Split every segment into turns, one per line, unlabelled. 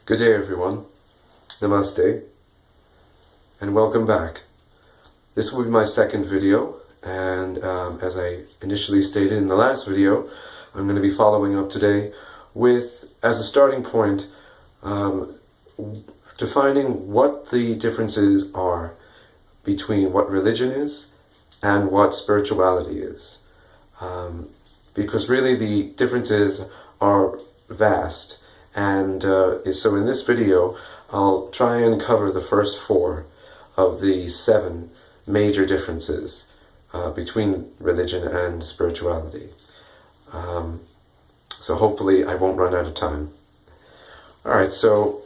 Good day everyone, Namaste, and welcome back. This will be my second video, and as I initially stated in the last video, I'm going to be following up today with, as a starting point, defining what the differences are between what religion is and what spirituality is. Because really the differences are vast. And so in this video, I'll try and cover the first 4 of the 7 major differences between religion and spirituality. So hopefully I won't run out of time. Alright, so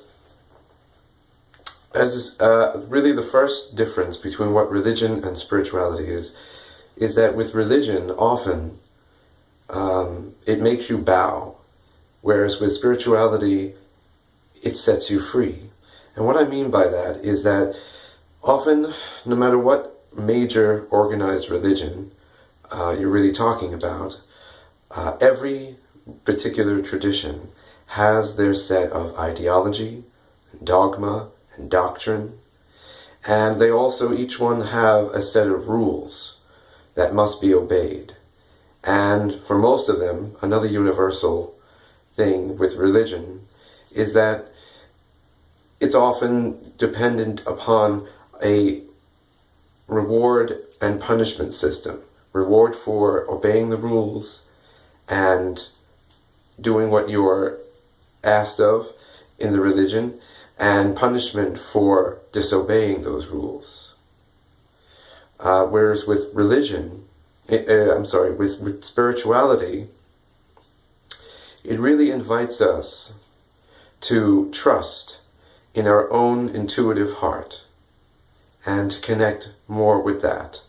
as really the first difference between what religion and spirituality is that with religion, often it makes you bow. Whereas with spirituality, it sets you free. And what I mean by that is that often, no matter what major organized religion you're really talking about, every particular tradition has their set of ideology, dogma, and doctrine. And they also, each one have a set of rules that must be obeyed. And for most of them, another universal thing with religion is that it's often dependent upon a reward and punishment system. Reward for obeying the rules and doing what you are asked of in the religion, and punishment for disobeying those rules. Whereas with religion, with spirituality, it really invites us to trust in our own intuitive heart and to connect more with that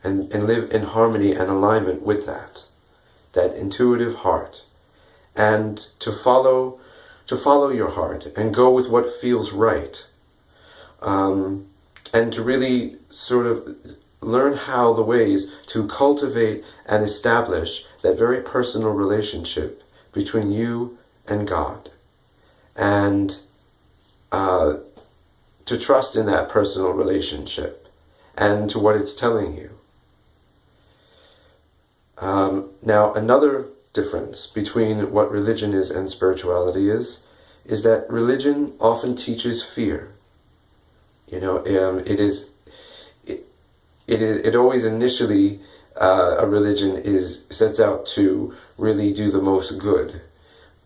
and live in harmony and alignment with that intuitive heart, and to follow your heart and go with what feels right, and to really sort of learn how the ways to cultivate and establish that very personal relationship between you and God, and to trust in that personal relationship and to what it's telling you. Now, another difference between what religion is and spirituality is that religion often teaches fear. You know, it always initially, a religion sets out to really do the most good.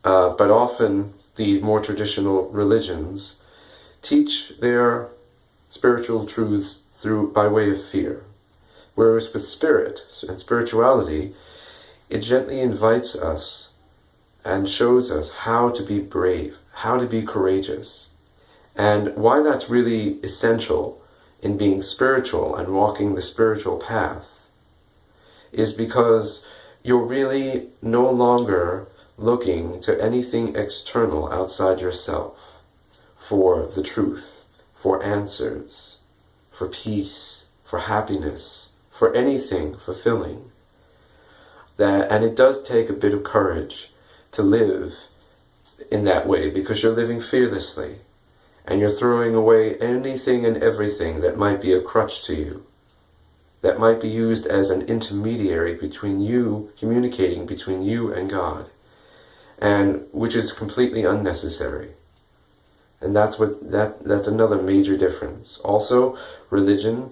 But often the more traditional religions teach their spiritual truths by way of fear. Whereas with spirit and spirituality, it gently invites us and shows us how to be brave, how to be courageous, and why that's really essential in being spiritual and walking the spiritual path is because you're really no longer looking to anything external outside yourself for the truth, for answers, for peace, for happiness, for anything fulfilling. And it does take a bit of courage to live in that way, because you're living fearlessly and you're throwing away anything and everything that might be a crutch to you, that might be used as an intermediary between you, communicating between you and God, and which is completely unnecessary. And that's another major difference. Also, religion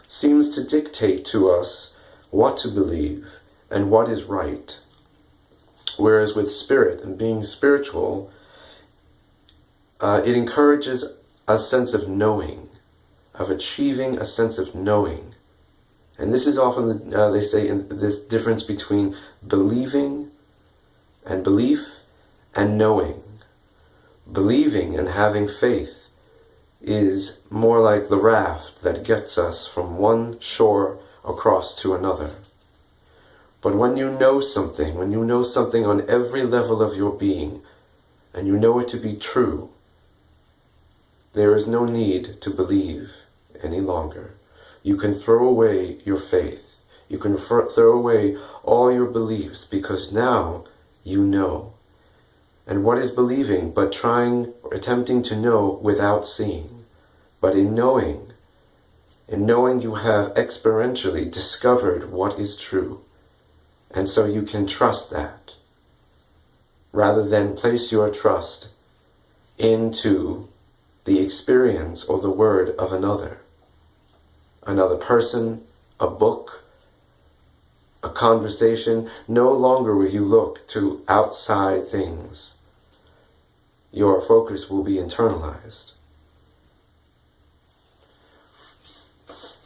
seems to dictate to us what to believe and what is right. Whereas with spirit and being spiritual, it encourages a sense of knowing, of achieving a sense of knowing. And this is often, they say, this difference between believing and belief and knowing. Believing and having faith is more like the raft that gets us from one shore across to another. But when you know something on every level of your being, and you know it to be true, there is no need to believe any longer. You can throw away your faith. You can throw away all your beliefs, because now you know. And what is believing but trying or attempting to know without seeing? But in knowing you have experientially discovered what is true. And so you can trust that, rather than place your trust into the experience or the word of another person, a book, a conversation. No longer will you look to outside things. Your focus will be internalized.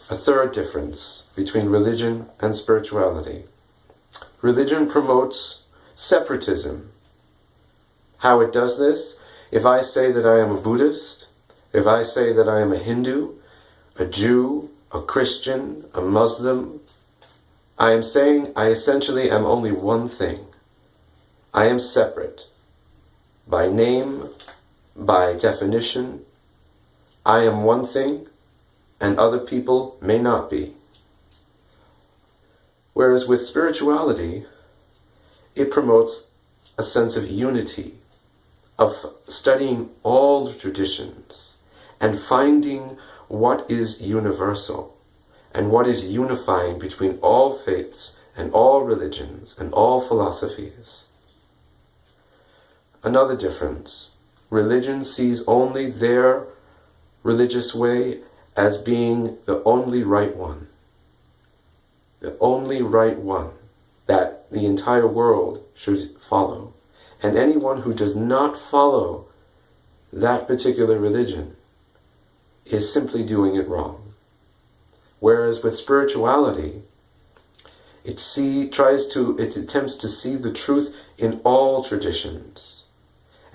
A third difference between religion and spirituality. Religion promotes separatism. How it does this? If I say that I am a Buddhist, if I say that I am a Hindu, a Jew, a Christian, a Muslim, I am saying I essentially am only one thing. I am separate. By name, by definition, I am one thing, and other people may not be. Whereas with spirituality, it promotes a sense of unity, of studying all the traditions and finding what is universal and what is unifying between all faiths and all religions and all philosophies. Another difference, religion sees only their religious way as being the only right one. The only right one that the entire world should follow. And anyone who does not follow that particular religion is simply doing it wrong. Whereas with spirituality, it attempts to see the truth in all traditions.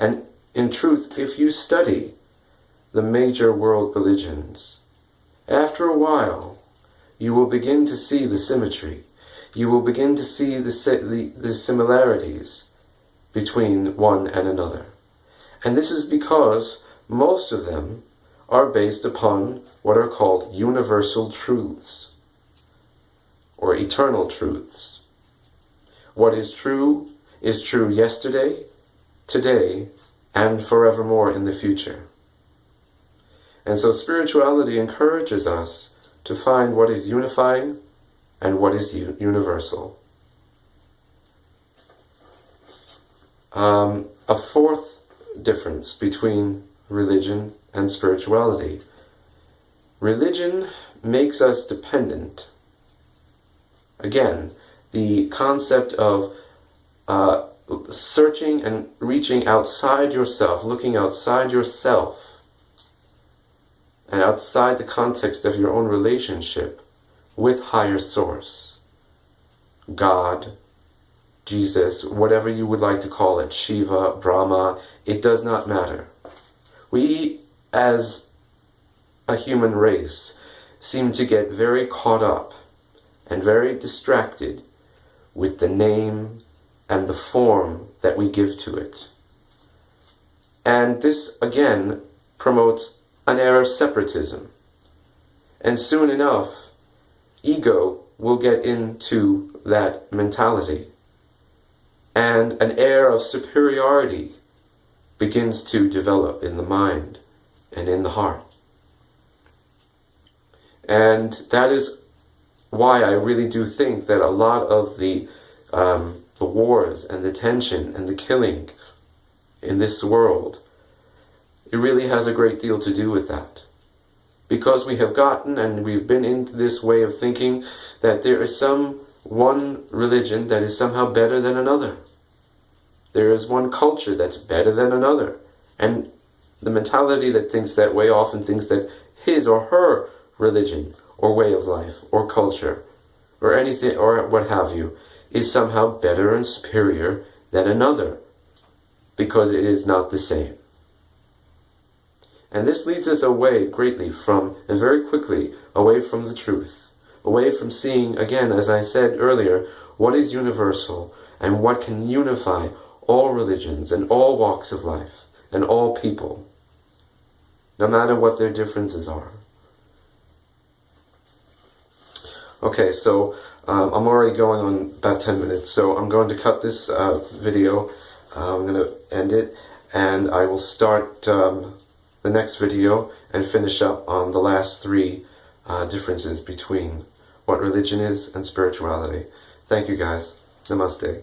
And in truth, if you study the major world religions, after a while, you will begin to see the symmetry. You will begin to see the similarities between one and another. And this is because most of them are based upon what are called universal truths, or eternal truths. What is true yesterday, today, and forevermore in the future. And so spirituality encourages us to find what is unifying and what is universal. A fourth difference between religion and spirituality. Religion makes us dependent. Again, the concept of searching and reaching outside yourself, looking outside yourself, and outside the context of your own relationship with higher source, God, Jesus, whatever you would like to call it, Shiva, Brahma, it does not matter. We, as a human race, seem to get very caught up and very distracted with the name and the form that we give to it. And this, again, promotes an air of separatism. And soon enough, ego will get into that mentality. And an air of superiority begins to develop in the mind and in the heart. And that is why I really do think that a lot of the wars and the tension and the killing in this world, it really has a great deal to do with that. Because we have gotten and we've been into this way of thinking that there is some one religion that is somehow better than another. There is one culture that's better than another. And the mentality that thinks that way often thinks that his or her religion or way of life or culture or anything or what have you is somehow better and superior than another because it is not the same. And this leads us away greatly from, and very quickly, away from the truth, away from seeing, again, as I said earlier, what is universal and what can unify all religions and all walks of life and all people, no matter what their differences are. Okay, so I'm already going on about 10 minutes, so I'm going to cut this video I'm going to end it, and I will start the next video and finish up on the last three differences between what religion is and spirituality. Thank you guys. Namaste.